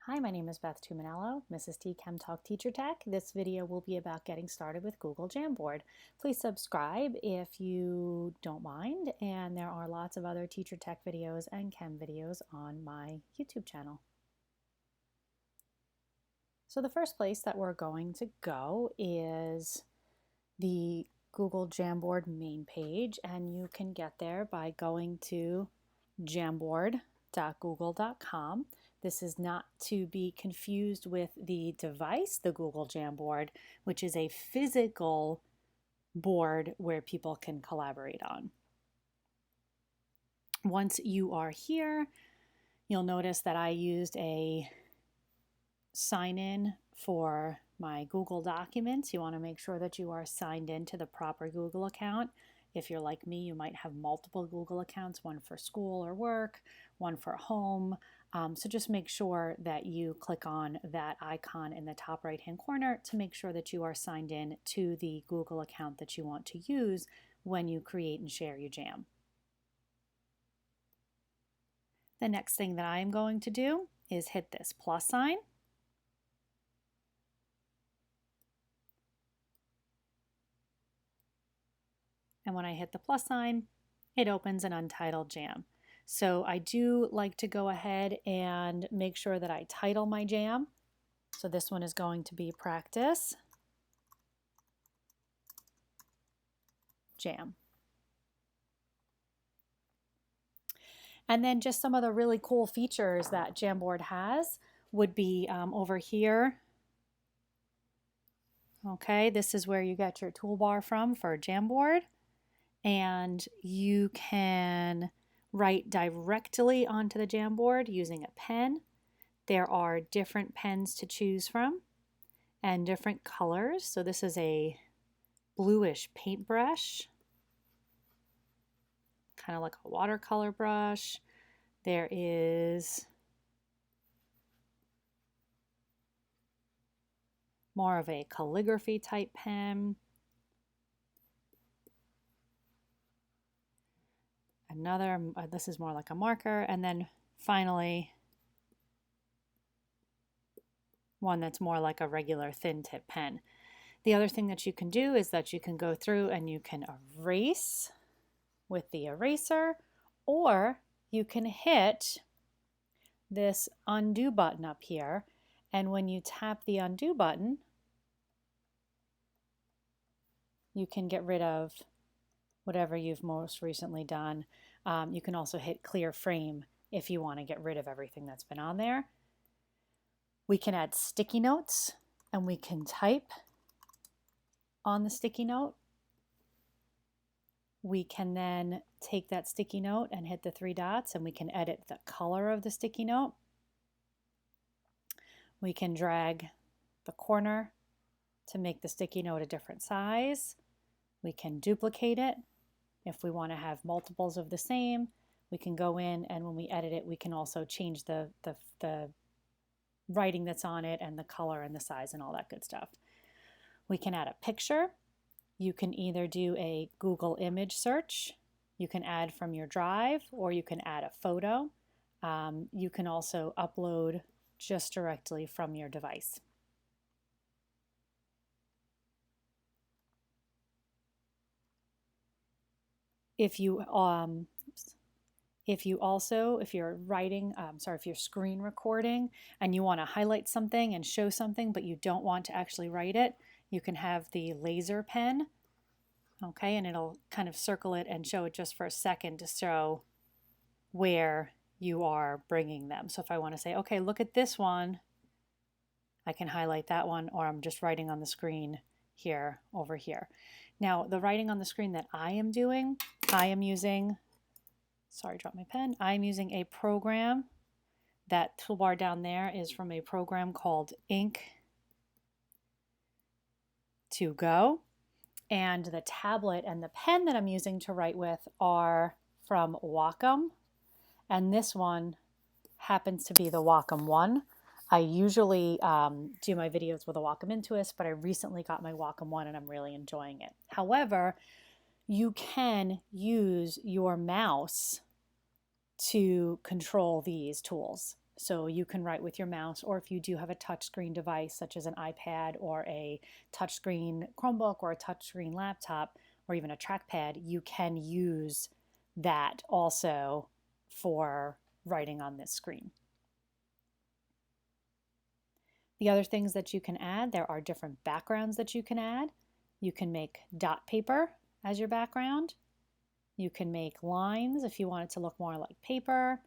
Hi, my name is Beth Tuminello, Mrs. T Chem Talk Teacher Tech. This video will be about getting started with Google Jamboard. Please subscribe if you don't mind, and there are lots of other teacher tech videos and chem videos on my YouTube channel. So the first place that we're going to go is the Google Jamboard main page, and you can get there by going to jamboard.google.com. This is not to be confused with the device, the Google Jamboard, which is a physical board where people can collaborate on. Once you are here, you'll notice that I used a sign-in for my Google Documents. You want to make sure that you are signed in to the proper Google account. If you're like me, you might have multiple Google accounts, one for school or work, one for home. So just make sure that you click on that icon in the top right-hand corner to make sure that you are signed in to the Google account that you want to use when you create and share your jam. The next thing that I am going to do is hit this plus sign. And when I hit the plus sign, it opens an untitled jam. So I do like to go ahead and make sure that I title my jam. So this one is going to be Practice Jam. And then just some of the really cool features that Jamboard has would be over here. Okay, this is where you get your toolbar from for Jamboard. And you can write directly onto the Jamboard using a pen. There are different pens to choose from and different colors. So this is a bluish paintbrush, kind of like a watercolor brush. There is more of a calligraphy type pen. Another, this is more like a marker, and then finally one that's more like a regular thin tip pen. The other thing that you can do is that you can go through and you can erase with the eraser, or you can hit this undo button up here, and when you tap the undo button, you can get rid of whatever you've most recently done. You can also hit clear frame if you want to get rid of everything that's been on there. We can add sticky notes, and we can type on the sticky note. We can then take that sticky note and hit the three dots, and we can edit the color of the sticky note. We can drag the corner to make the sticky note a different size. We can duplicate it. If we want to have multiples of the same, we can go in, and when we edit it, we can also change the writing that's on it and the color and the size and all that good stuff. We can add a picture. You can either do a Google image search, you can add from your drive, or you can add a photo. You can also upload just directly from your device. If you're screen recording and you want to highlight something and show something, but you don't want to actually write it, you can have the laser pen, okay, and it'll kind of circle it and show it just for a second to show where you are bringing them. So if I want to say, okay, look at this one, I can highlight that one, or I'm just writing on the screen here, over here. Now, the writing on the screen that I am doing, I am using, sorry, dropped my pen. I'm using a program. That toolbar down there is from a program called Ink2Go. And the tablet and the pen that I'm using to write with are from Wacom. And this one happens to be the Wacom One. I usually do my videos with a Wacom Intuos, but I recently got my Wacom One and I'm really enjoying it. However, you can use your mouse to control these tools. So you can write with your mouse, or if you do have a touchscreen device such as an iPad or a touchscreen Chromebook or a touchscreen laptop or even a trackpad, you can use that also for writing on this screen. The other things that you can add, there are different backgrounds that you can add. You can make dot paper as your background. You can make lines if you want it to look more like paper.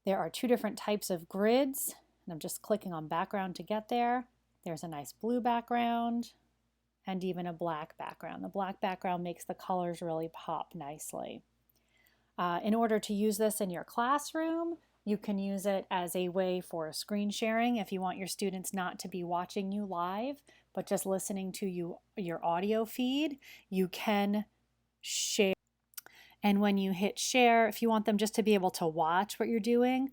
There are two different types of grids, and I'm just clicking on background to get there. There's a nice blue background and even a black background. The black background makes the colors really pop nicely. In order to use this in your classroom, you can use it as a way for screen sharing if you want your students not to be watching you live, but just listening to your audio feed. You can share. And when you hit share, if you want them just to be able to watch what you're doing,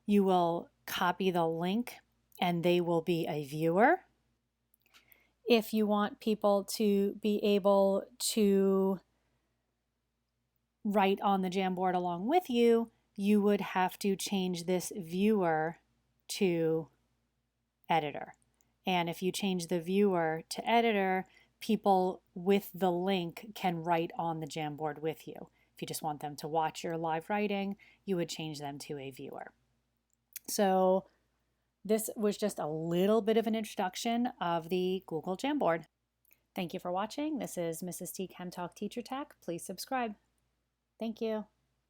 you will copy the link and they will be a viewer. If you want people to be able to write on the Jamboard along with you, you would have to change this viewer to editor. And if you change the viewer to editor, people with the link can write on the Jamboard with you. If you just want them to watch your live writing, you would change them to a viewer. So this was just a little bit of an introduction of the Google Jamboard. Thank you for watching. This is Mrs. T Chem Talk Teacher Tech. Please subscribe. Thank you.